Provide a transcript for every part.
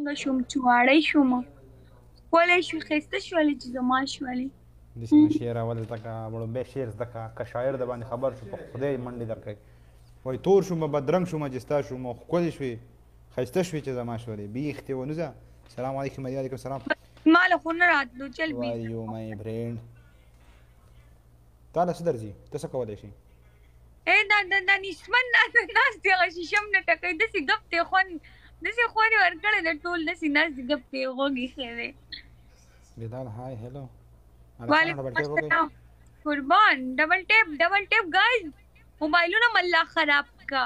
څنګه شوم چې واړی شوم ښکلی شوې ښایسته شولې چې زما شولې داسې نه شعر اول زده کړه وړومبی شعر زده کړه که شاعر د باندې خبر شو په خدای منډې درکوي وایي تور شومه بدرنګ شومه چې ستا شومه ښکلې شوې ښایسته شوې چې زما شولې بیخ دې ونه ځه سلام علیکم وعلیکم السلام ما له خو نه راتلو چل How are you my friend تا له څه درځي ته څه کولی شي دا نسمن ناست دی هغه شیشه م نه ټکوي داسې ګپ دی خوند داسې خوند یې ورکړی دی ټول داسې ناست دی ګپ دی غوږ ایښی دی بیدال هاي هلو وعلیکم السلام قربان ډبل ټیپ ګایز موبایلونه م الله خراب کا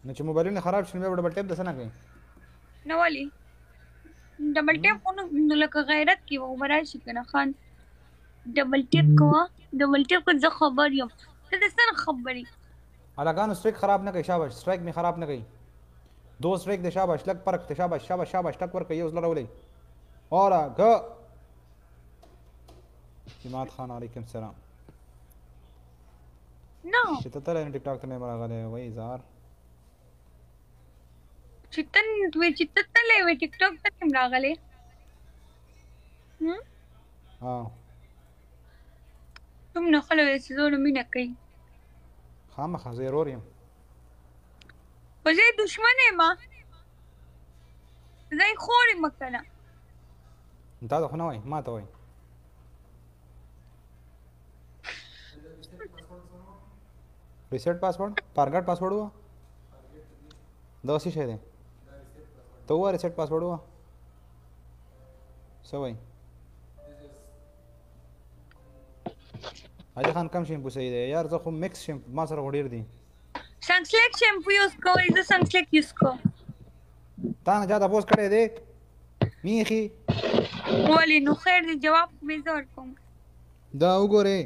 نو چې موبایلونه خراب شي نو بیا به ډبل ټیپ د څه نه کوي نه ولې ډبل ټیپ خو نو لکه غیرت کې به به راشي که نه خان ډبل ټیپ کوه ډبل ټیپ که زه خبر یم ته د څه نه خبرې هلکانو سټریک خراب نه کوي شاباش سټریک مې خراب نه کوي دو سټریک دی شاباش لږ فرق دی شاباش ټک ورکوي یو زړه راولئ اوره که جماعت خان علیکم السلام نه چې ته تللی نو ټیک ټاک ته نه یم راغلی وایي زار چې ته تللی وې ټیک ټاک ته یم راغلی څومره خلک وایي چې زونه مینه کوي خامخا زه یې رور یم خو زه یې دښمن یم زه یې خور یم که نه تا ته خو نه وایي ما ته وایي ریسیټ پاسورډ فارګټ پاسورډ ووه دغه څه شی دی ته ووایه ریسیټ پاسورډ ووه څه وایي علي خان کم شیمپو صحیح دی یار زه خو مکس شیمپو ما سره خو ډېر دي سنسلیک شیمپو یوز کوئ زه سنسلیک یوز کوم تا نه چا تپوس کړی دی میخي ولې نو خیر دی جواب خو مې زه ورکوم دا وګورې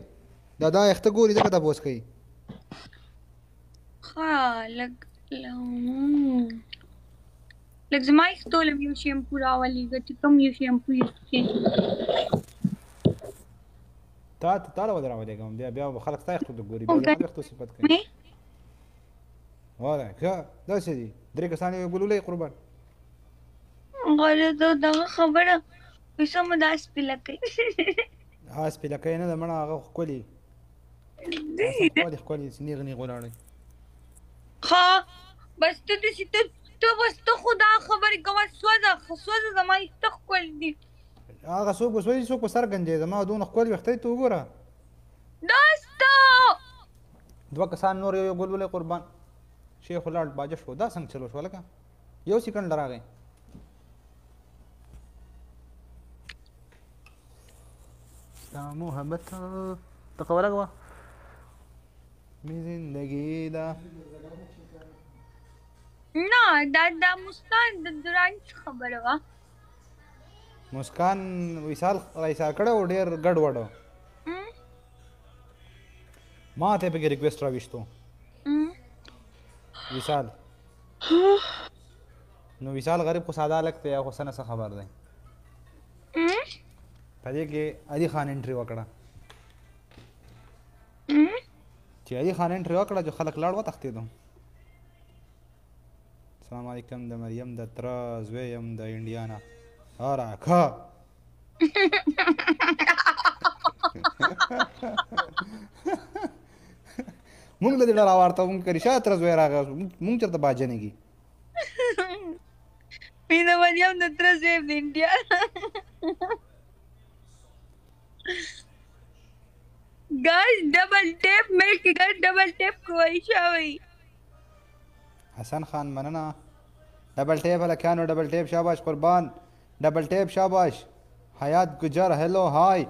دا اخته ګوري ځکه تپوس کوي ښه لږ زما اختو له یو شیمپو راولېږه چې کوم یو شیمپو یوز کړې تا له ودې راولېږم بیا به خلک ستا اختو ته ګوري بیا زما د اختو صفت کوي وله ښه داسې دي 3 کسان یې ګلولې قربان غره دغه خبره پیسه مو دا سپیلکۍ سپیلکۍ نه ده مړه هغه ښکلي ښکلي نیغ ولاړی ښه بس ته داسې ته بس ته خو دا خبرې کوه سوځه زما ویښته ښکلي دي هغه څوک به سوځي څوک به سر ګنجي زما دونه ښکلي ویښته دي ته وګوره دا ستا 2 کسان نور یو ګل ولې قربان شیخ ولاړ باجه شو دا څنګه چلو شو لکه یو سیکنډ راغی ستا محبت ته قوله کوه می زندگی دا نه دا مسکان د دوران خبره وه مسکان وصال راایسار کړی و ډېر ګډ وډ ما ته یې پکې ریکویسټ راویستو وصال نو وصال غریب خو ساده هلک دی خو څه نه څه خبر دی په دې کې علي خان انټري وکړه چې علي خان انټري وکړه چې خلک لاړ وتښتېدو السلام علیکم د مریم د تره زوی یم د انډیا نه راکه مونږ له دې ډله راوارته مونږ که رشا تره زوی راغی مونږ چېرته باجنېږي مې د مریم د تره زوی د انډیا Guys, double tap make it double tap کوی شوی حسن خان مننه ډبل ټیپ هلکانو ډبل ټیپ شاباش قربان ډبل ټیپ شاباش حیات ګجر هلو هاي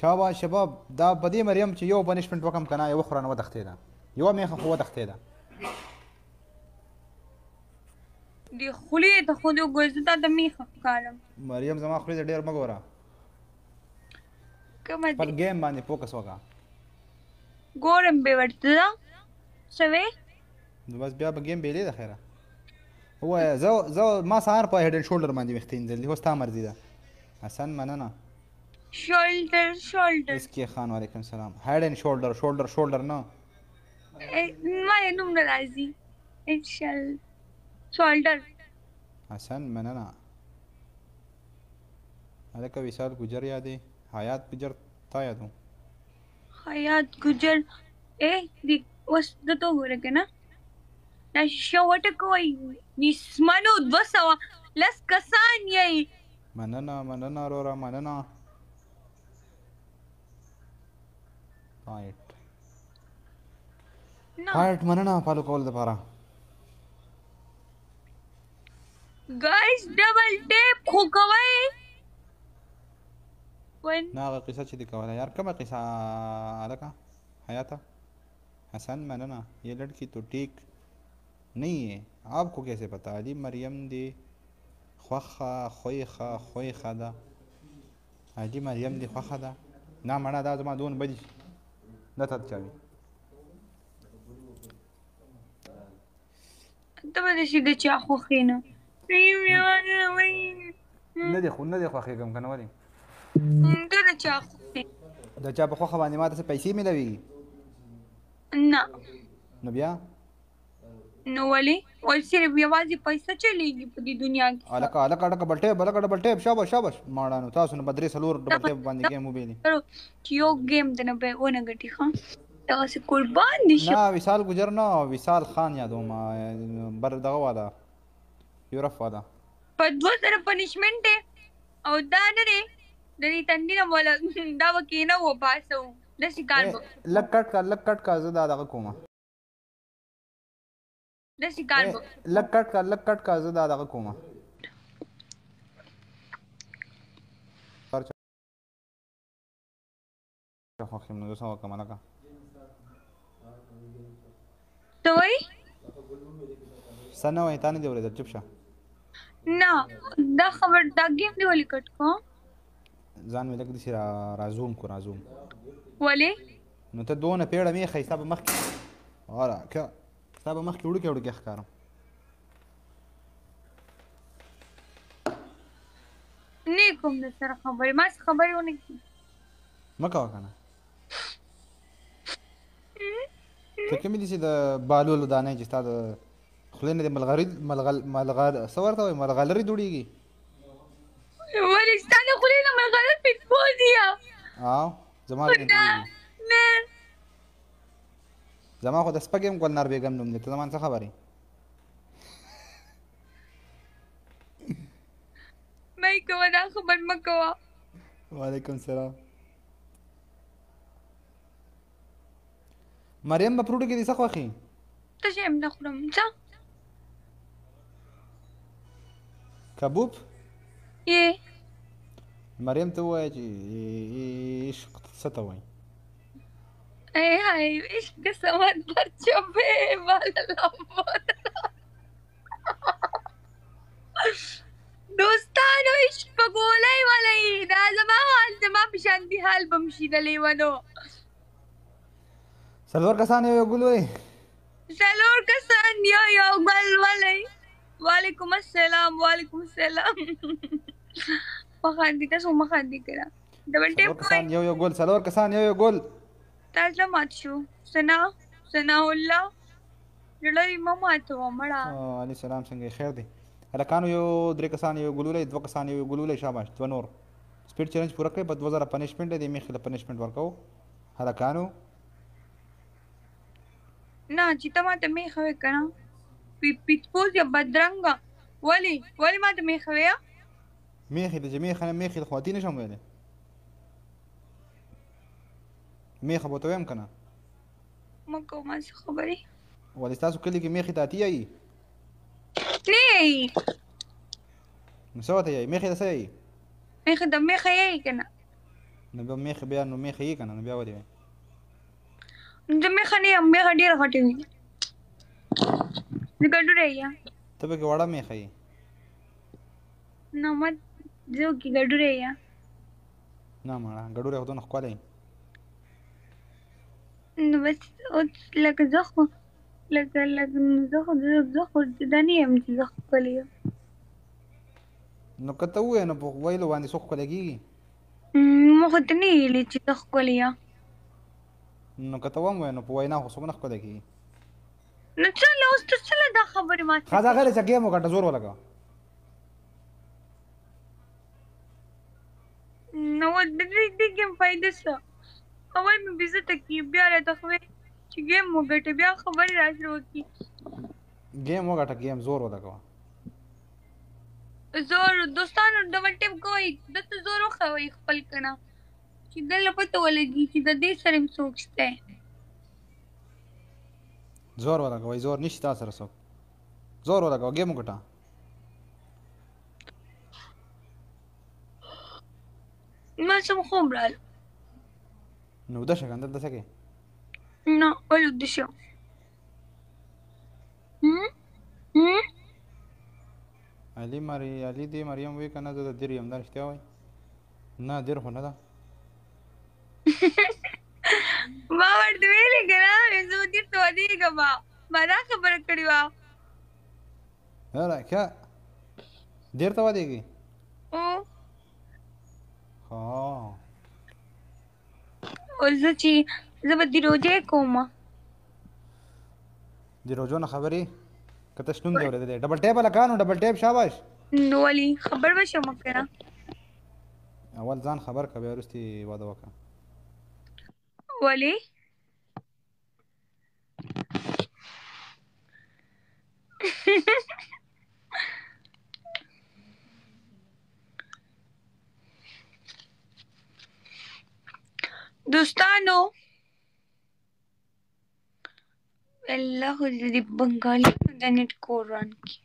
شاباش شباب دا په دې مریم چې یو پنشمنټ وکم که نه یې وخوره نه وتښتېده یوه میخه خو وتښتېده د خولې ته خو د ګوزو ته د میخه ښکارم مریم زما خولې ته ډېر مه ګوره خپل ګیم باندې فوکس وکړه ګورم به ورته څه وې نو بس بیا به ګیم بیلې ده خیره ووایه زه ما سهار په هیډ اینډ شولډر باندې ویښته وینځلي اوس تا مرضي ده حسن مننه شولډر اسکی خان وعلیکم السلام هیډ اینډ شولډر نه ما یې نوم نه راځي شولډر حسن مننه هلکه وصال ګجر یادې حیات ګجر تا یادو حیات ګجر دی اوس دته وګوره که نه دا شیشه وټکوئ نسمنو 200 لس کسان یئ مننه مننه وروره مننه پایټ نه پایټ مننه فالو کول دپاره ګایز ډبل ټیپ خو کوئ نه هغه قصه چې دې کوله یار کومه قصه هلکه حیاته حسن مننه ये लड़की तो ठीक नहीं है आपको कैसे पता अली मरियम दे خوخه خویخه خویخه ده علي مریم دې خوښه ده نه مړه دا زما دون بدي نه ته چاوي ته به داسې د چا خوښې نه نه دې خوښېږم که نه ولې ته د چا خوښې د چا په خوښه باندې ماته څه پیسې میلاویږي نه نو بیا نو ولې ول صرف یوازې پیسه چلیږي په دې دنیا کې هلکه ډبل ټیپ شاباش ماړانو تاسو نه به 3-4 ډبل ټیپ باندې ګیم وبیلي چې یو ګیم ته نه به ونه ګټي ښه دغسې قربان دي شي نه وصال ګجر نه وصال خان یادوم بر دغه والا یورپ والا په 2 پنشمنټ دی او دا نه دی د دې تندي نه مولا دا به کینه وباسو داسې کار به لږ کټ کا زه دا دغه کومه داسې کار به لږ کټ کا زه دا دغه کومه خوښ یم نو زه څه وکړم هلکه ته وایي څه نه وایي تا نه دې اورېدل چپ شه نه دا خبر دا ګیم دی ولې کټ کو ځان مې لږ داسې رازوم ولې نو ته دونه پیړه میښی ستا به مخکې ستا به مخکې وړوکی ښکارم نه کوم د سره خبرې ما څه خبرې ونه کړي مه کوه که نه ته کومې دي چې د بالولو دانې چې ستا د خولې نه د څه ورته وایي ملغلرې دوړېږي ولې ستا د خولې نه ملغلر پیټبول دي او زما نه زما خو د سپک یم ګلنار بیګم نوم دی ته زما څه خبرې مه یې کوه دا خبر مه کوه وعلیکم سلام مریم به پروډو کې دې څه خوښي ته شی هم نه خورم څه کبوب یې مریم ته ووایه چې عشق څه ته وایي ای های عشق سمت پر چپه والا دوستانو عشق په ګولۍ ولئ دا زما حال زما په شانتي حال به م شي د لیونو 4 کسان یو ګل وایي 4 کسان یو ګل ولئ وعلیکم السلام مخاندي تاسو مخاندي کړه ډبل ټیپ 4 کسان یو ګل 4 کسان یو ګل تاسو مات شو سنا الله لړۍ ما ماتو مړه علي سلام څنګه خیر دی هلکانو یو 3 کسان یو ګل ولئ 2 کسان یو ګل ولئ شاباش 2 نور سپیډ چیلنج پوره کړئ په 2000 پنشمنټ دی میخې له پنشمنټ ورکوو هلکانو نه چې ته ماته میخه وې که نه پیټبول یا بدرنګه ولې ماته میخه وې میخې د چې میخې د خواتي نشم ویلی میخه به ورته ویم که نه مه کوه ما څه خبرې ولې ستاسو کلي کې میخې ته اتي یایي نه یایي نو څه ورته یایي میخې ته څه یایي میخه د میخه یایي که نه نو بیا میخې یې که نه نو بیا ولې وایي د میخه نه یم میخه ډېره غټې وي د ګډوډۍ یم ته پکې وړه میخه یې نه ما زه کې ګډوډۍ یم نه مړه ګډوډۍ خو دونه ښکلی نو بس اوس لکه زه خو دا نه یم چې زه ښکلې یم نو که ته ووایې نو په ویلو باندې څوک ښکلی کېږي ما خو ته نه ویلې چې زه ښکلې یم نو که ته وم وایې نو په وینا خو څوک نه ښکلی کېږي نو چله اوس ته څله دا خبرې ما ښه دا غلی چې ګیم وګټه زور ولګوه نو د دې ګیم فائدې څه اول مې بیزته کی بیا راته خوې چې ګیم وګټه بیا خبرې راسره وکړي ګیم وګټه ګیم زور ولګوه زور دوستانو ډبل ټیپ کوئ دلته زور وښوئ خپل کنه چې دله پته ولګي چې د دې سره م څوک شته زور ولګوئ زور نشته تا سره څوک زور ولګوه ګیم وګټه ما سم خوب رال نو وده شه کنه دلته څه کوې نه ولې وده شم علي دې مریم وی کنه زه د دیر یم دا رښتیا وایي نه دیر خو نه ده ما ورته ویلې که نه زه به دیر ته ودېږم ما دا خبره کړې وه یاره کیا دیر ته ودېږي اوس زه چې زه به دې روجې کوم د روجو نه خبرې که ته شنوم دې اورېدلی ډبل ټیپ هلکانو ډبل ټیپ شاباش نو ولې خبر به شم که نه اول ځان خبر که بیا وروستې واده وکړه ولې دوستانو الله خو دې بنګالي د نیټ کور ران کړي